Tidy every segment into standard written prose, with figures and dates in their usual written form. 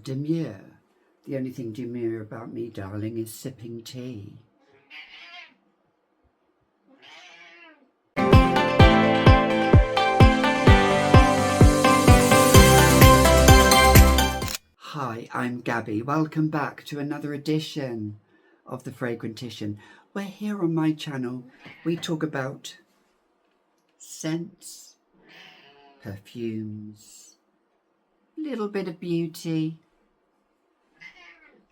Demure. The only thing demure about me, darling, is sipping tea. Hi, I'm Gabby. Welcome back to another edition of The Fragrantician, where here on my channel we talk about scents, perfumes, a little bit of beauty.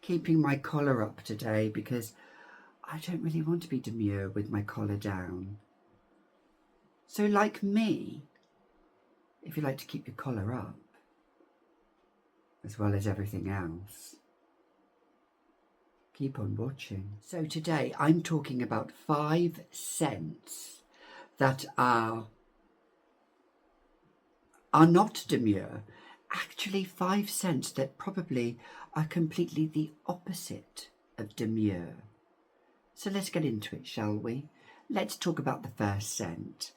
Keeping my collar up today because I don't really want to be demure with my collar down. So like me, if you like to keep your collar up, as well as everything else, keep on watching. So today I'm talking about 5 scents that are not demure. Actually 5 scents that probably are completely the opposite of demure. So let's get into it, shall we? Let's talk about the first scent.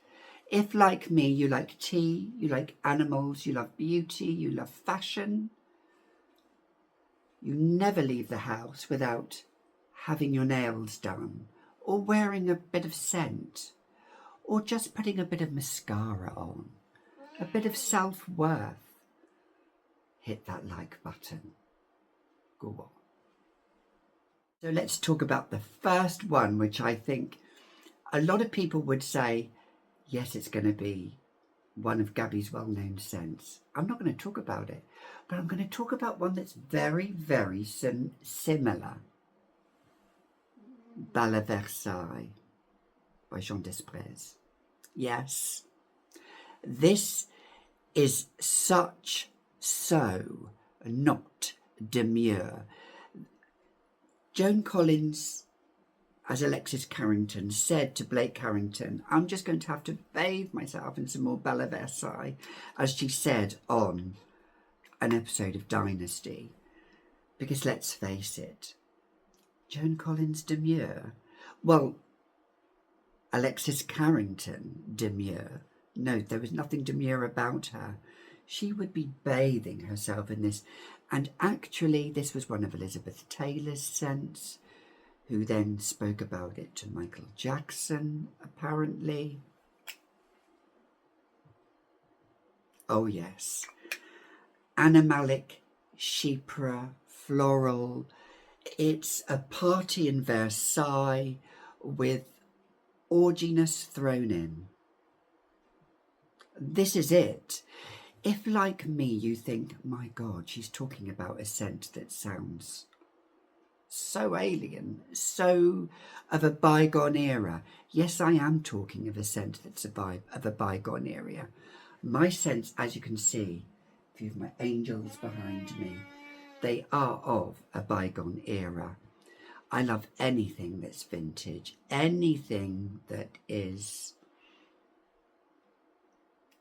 If, like me, you like tea, you like animals, you love beauty, you love fashion, you never leave the house without having your nails done, or wearing a bit of scent, or just putting a bit of mascara on, a bit of self-worth, hit that like button. Go on. So let's talk about the first one, which I think a lot of people would say, yes, it's going to be one of Gabby's well-known scents. I'm not going to talk about it, but I'm going to talk about one that's very, very similar. Bal Versailles by Jean Desprez. Yes, this is so not demure. Joan Collins, as Alexis Carrington, said to Blake Carrington, I'm just going to have to bathe myself in some more Bal Versailles, as she said on an episode of Dynasty. Because let's face it, Joan Collins demure? Well, Alexis Carrington demure? No, there was nothing demure about her. She would be bathing herself in this. And actually, this was one of Elizabeth Taylor's scents, who then spoke about it to Michael Jackson, apparently. Oh yes. Animalic, chypre, floral. It's a party in Versailles with orginess thrown in. This is it. If, like me, you think, my God, she's talking about a scent that sounds so alien, so of a bygone era. Yes, I am talking of a scent that's of a bygone era. My scents, as you can see, a few of my angels behind me, they are of a bygone era. I love anything that's vintage, anything that is,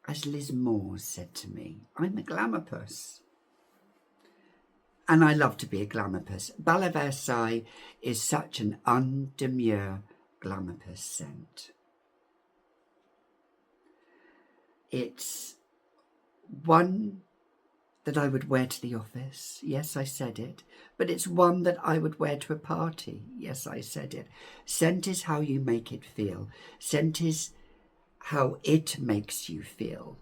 as Liz Moore said to me, I'm a glamour puss. And I love to be a glamour puss. Bal Versailles is such an undemure glamour puss scent. It's one that I would wear to the office. Yes, I said it. But it's one that I would wear to a party. Yes, I said it. Scent is how you make it feel. Scent is how it makes you feel.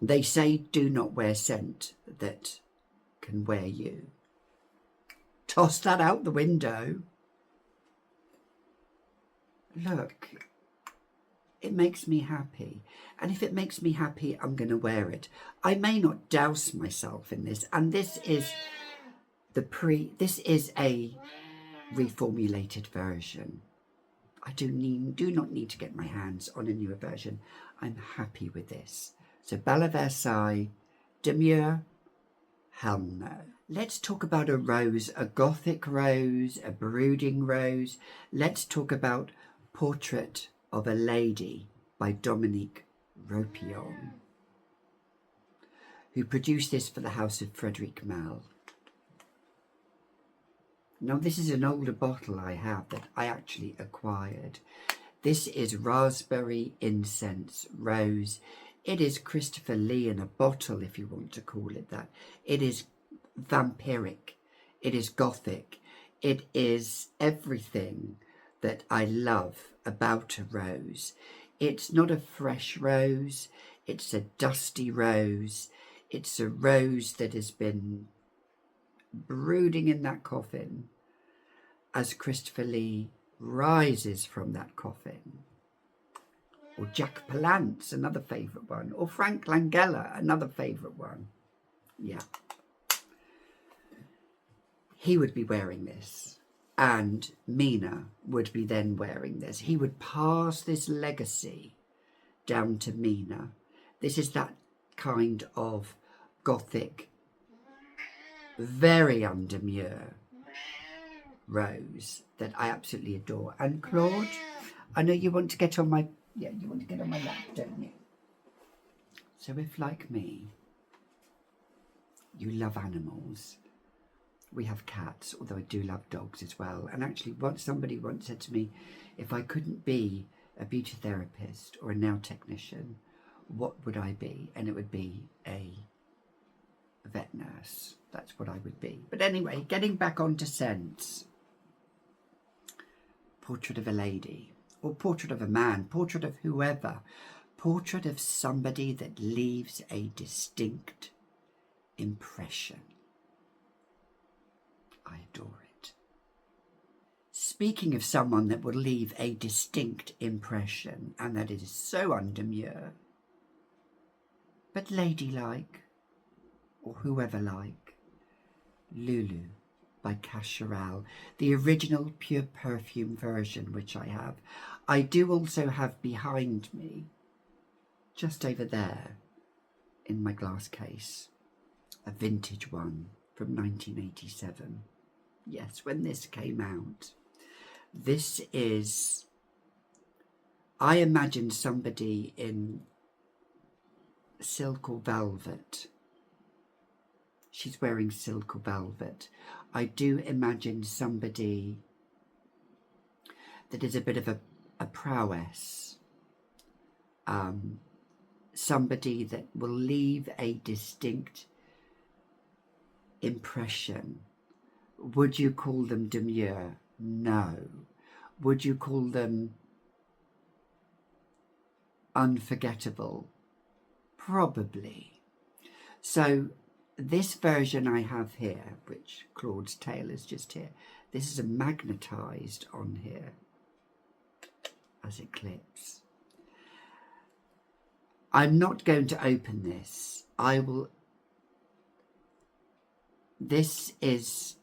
They say do not wear scent that can wear you. Toss that out the window. Look, it makes me happy. And if it makes me happy, I'm going to wear it. I may not douse myself in this. And this is this is a reformulated version. I do not need to get my hands on a newer version. I'm happy with this. So Bal Versailles, demure, hell no. Let's talk about a rose, a gothic rose, a brooding rose. Let's talk about Portrait of a Lady by Dominique Ropion, who produced this for the House of Frederic Malle. Now this is an older bottle I have that I actually acquired. This is Raspberry Incense Rose. It is Christopher Lee in a bottle, if you want to call it that. It is vampiric, it is gothic, it is everything that I love about a rose. It's not a fresh rose, it's a dusty rose, it's a rose that has been brooding in that coffin as Christopher Lee rises from that coffin. Or Jack Palance, another favourite one. Or Frank Langella, another favourite one. Yeah. He would be wearing this. And Mina would be then wearing this. He would pass this legacy down to Mina. This is that kind of gothic, very undemure rose that I absolutely adore. And Claude, I know you want to get on my, you want to get on my lap, don't you? So if, like me, you love animals, we have cats, although I do love dogs as well. And actually, somebody once said to me, if I couldn't be a beauty therapist or a nail technician, what would I be? And it would be a vet nurse. That's what I would be. But anyway, getting back onto scents. Portrait of a lady, or portrait of a man, portrait of whoever, portrait of somebody that leaves a distinct impression. I adore it. Speaking of someone that will leave a distinct impression, and that is so undemure, but ladylike, or whoever like, Lulu by Cacharel, the original Pure Perfume version, which I have. I do also have behind me, just over there in my glass case, a vintage one from 1987. Yes, when this came out. This is, I imagine somebody in silk or velvet. She's wearing silk or velvet. I do imagine somebody that is a bit of a prowess. Somebody that will leave a distinct impression. Would you call them demure? No. Would you call them unforgettable? Probably. So this version I have here, which Claude's tail is just here, this is a magnetised on here as it clips. I'm not going to open this. I will. This is,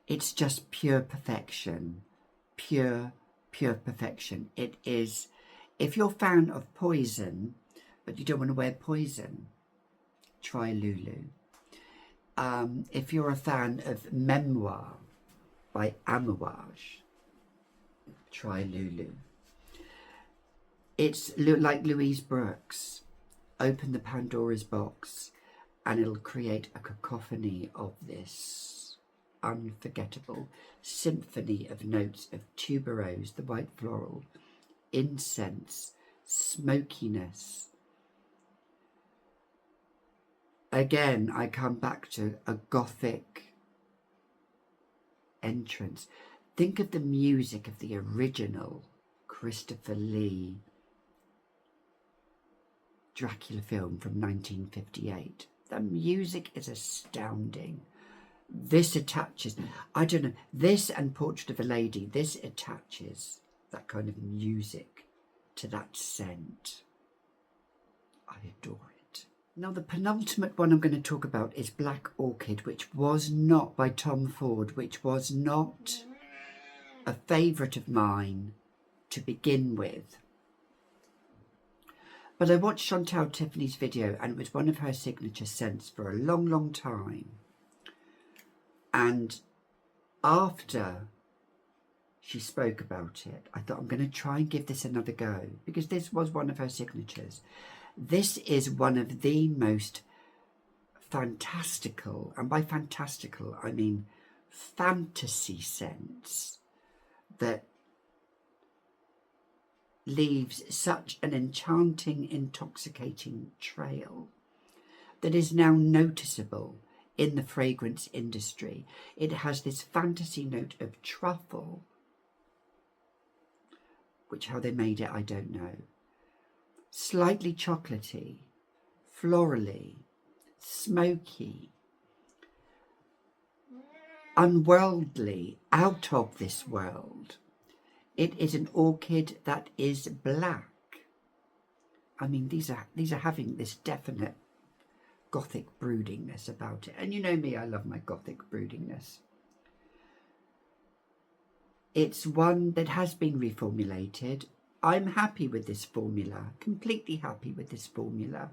it's just pure perfection. Pure perfection. It is, if you're a fan of Poison, but you don't want to wear Poison, try Lulu. If you're a fan of Memoir by Amouage, try Lulu. It's like Louise Brooks. Open the Pandora's box and it'll create a cacophony of this unforgettable symphony of notes of tuberose, the white floral, incense, smokiness. Again, I come back to a gothic entrance. Think of the music of the original Christopher Lee Dracula film from 1958. The music is astounding. This attaches, I don't know, this and Portrait of a Lady, this attaches that kind of music to that scent. I adore it. Now the penultimate one I'm going to talk about is Black Orchid, which was not by Tom Ford, which was not a favourite of mine to begin with. But I watched Chantal Tiffany's video and it was one of her signature scents for a long, long time. And after she spoke about it, I thought I'm going to try and give this another go because this was one of her signatures. This is one of the most fantastical, and by fantastical I mean fantasy scents that leaves such an enchanting, intoxicating trail. that is now noticeable in the fragrance industry. It has this fantasy note of truffle, which how they made it, I don't know. Slightly chocolatey, florally, smoky, unworldly, out of this world. It is an orchid that is black. I mean, these are having this definite gothic broodingness about it. And you know me, I love my gothic broodingness. It's one that has been reformulated. I'm happy with this formula, completely happy with this formula.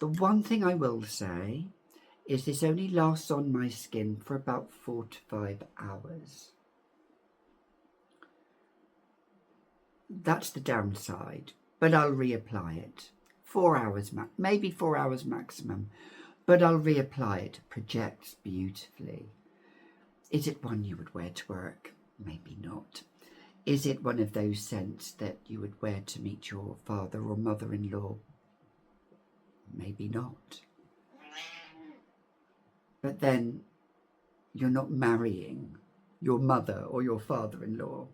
The one thing I will say is this only lasts on my skin for about 4 to 5 hours. That's the downside, but I'll reapply it. 4 hours, maybe 4 hours maximum, but I'll reapply it. Projects beautifully. Is it one you would wear to work? Maybe not. Is it one of those scents that you would wear to meet your father or mother-in-law? Maybe not. But then you're not marrying your mother or your father-in-law.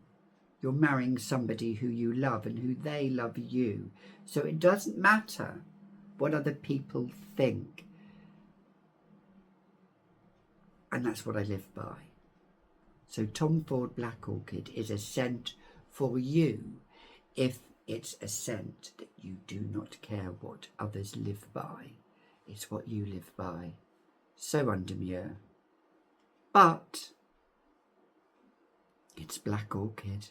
You're marrying somebody who you love and who they love you. So it doesn't matter what other people think. And that's what I live by. So Tom Ford Black Orchid is a scent for you if it's a scent that you do not care what others live by. It's what you live by. So undemure. But it's Black Orchid.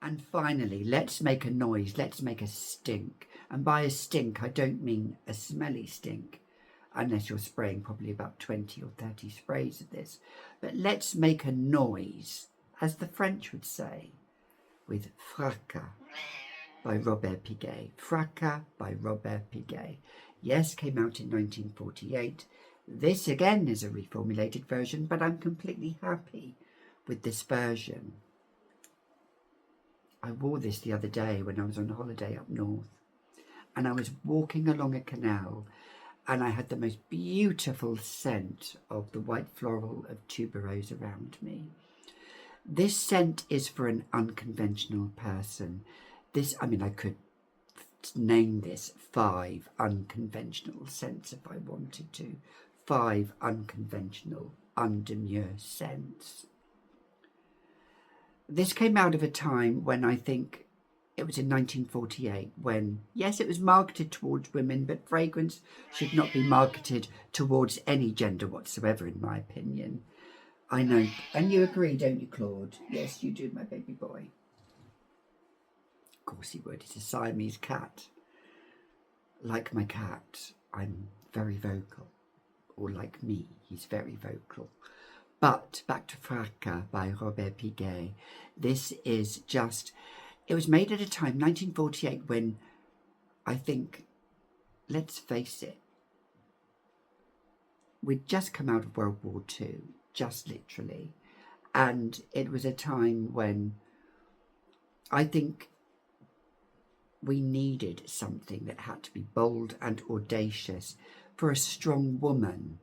And finally, let's make a noise, let's make a stink. And by a stink, I don't mean a smelly stink, unless you're spraying probably about 20 or 30 sprays of this. But let's make a noise, as the French would say, with Fracas by Robert Piguet. Fracas by Robert Piguet. Yes, came out in 1948. This again is a reformulated version, but I'm completely happy with this version. I wore this the other day when I was on holiday up north, and I was walking along a canal and I had the most beautiful scent of the white floral of tuberose around me. This scent is for an unconventional person. I could name this 5 unconventional scents if I wanted to. 5 unconventional, undemure scents. This came out of a time when I think it was in 1948 when, yes, it was marketed towards women, but fragrance should not be marketed towards any gender whatsoever, in my opinion. I know, and you agree, don't you, Claude? Yes, you do, my baby boy. Of course he would. He's a Siamese cat. Like my cat, I'm very vocal. Or like me, he's very vocal. But back to Fracas by Robert Piguet. This is just, it was made at a time, 1948, when I think, let's face it, we'd just come out of World War II, just literally. And it was a time when I think we needed something that had to be bold and audacious for a strong woman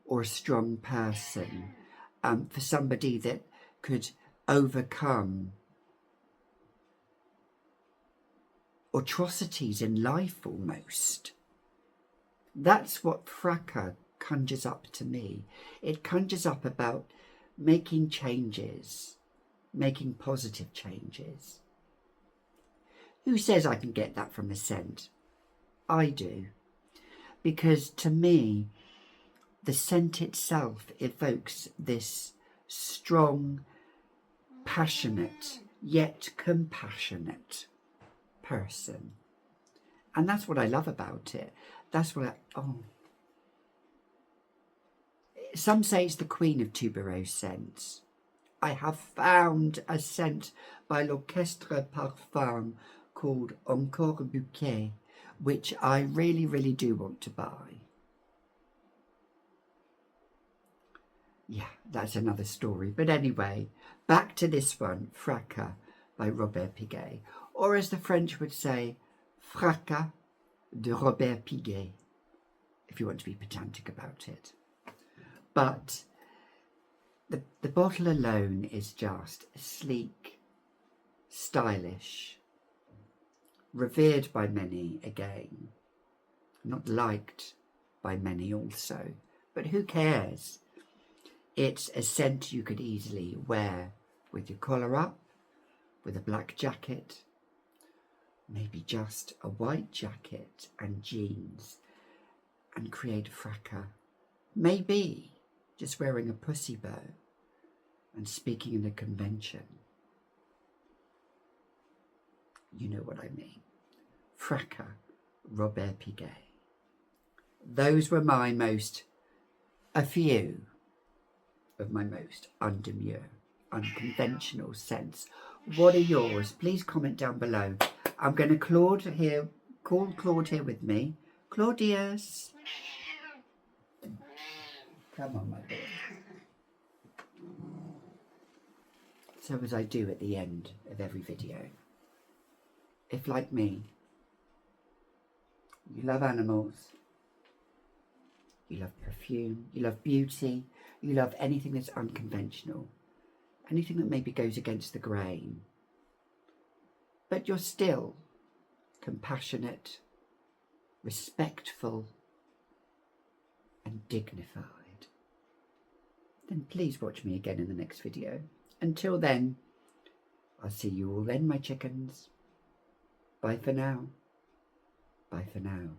or a strong person, for somebody that could overcome atrocities in life almost. That's what Fracas conjures up to me. It conjures up about making changes, making positive changes. Who says I can get that from a scent? I do. Because to me, the scent itself evokes this strong, passionate, yet compassionate person. And that's what I love about it. That's what Some say it's the queen of tuberose scents. I have found a scent by L'Orchestre Parfum called Encore un Bouquet, which I really, really do want to buy. Yeah, that's another story. But anyway, back to this one, Fracas by Robert Piguet. Or as the French would say, Fracas de Robert Piguet, if you want to be pedantic about it. But the bottle alone is just sleek, stylish, revered by many again, not liked by many also, but who cares? It's a scent you could easily wear with your collar up, with a black jacket, maybe just a white jacket and jeans, and create fracas. Maybe just wearing a pussy bow and speaking in a convention. You know what I mean. Fracas, Robert Piguet. Those were a few of my most undemure, unconventional scents. What are yours? Please comment down below. I'm going to call Claude here with me. Claudius. Come on, my boy. So as I do at the end of every video, if like me, you love animals, you love perfume, you love beauty, you love anything that's unconventional, anything that maybe goes against the grain, but you're still compassionate, respectful, and dignified, then please watch me again in the next video. Until then, I'll see you all then, my chickens. Bye for now. Bye for now.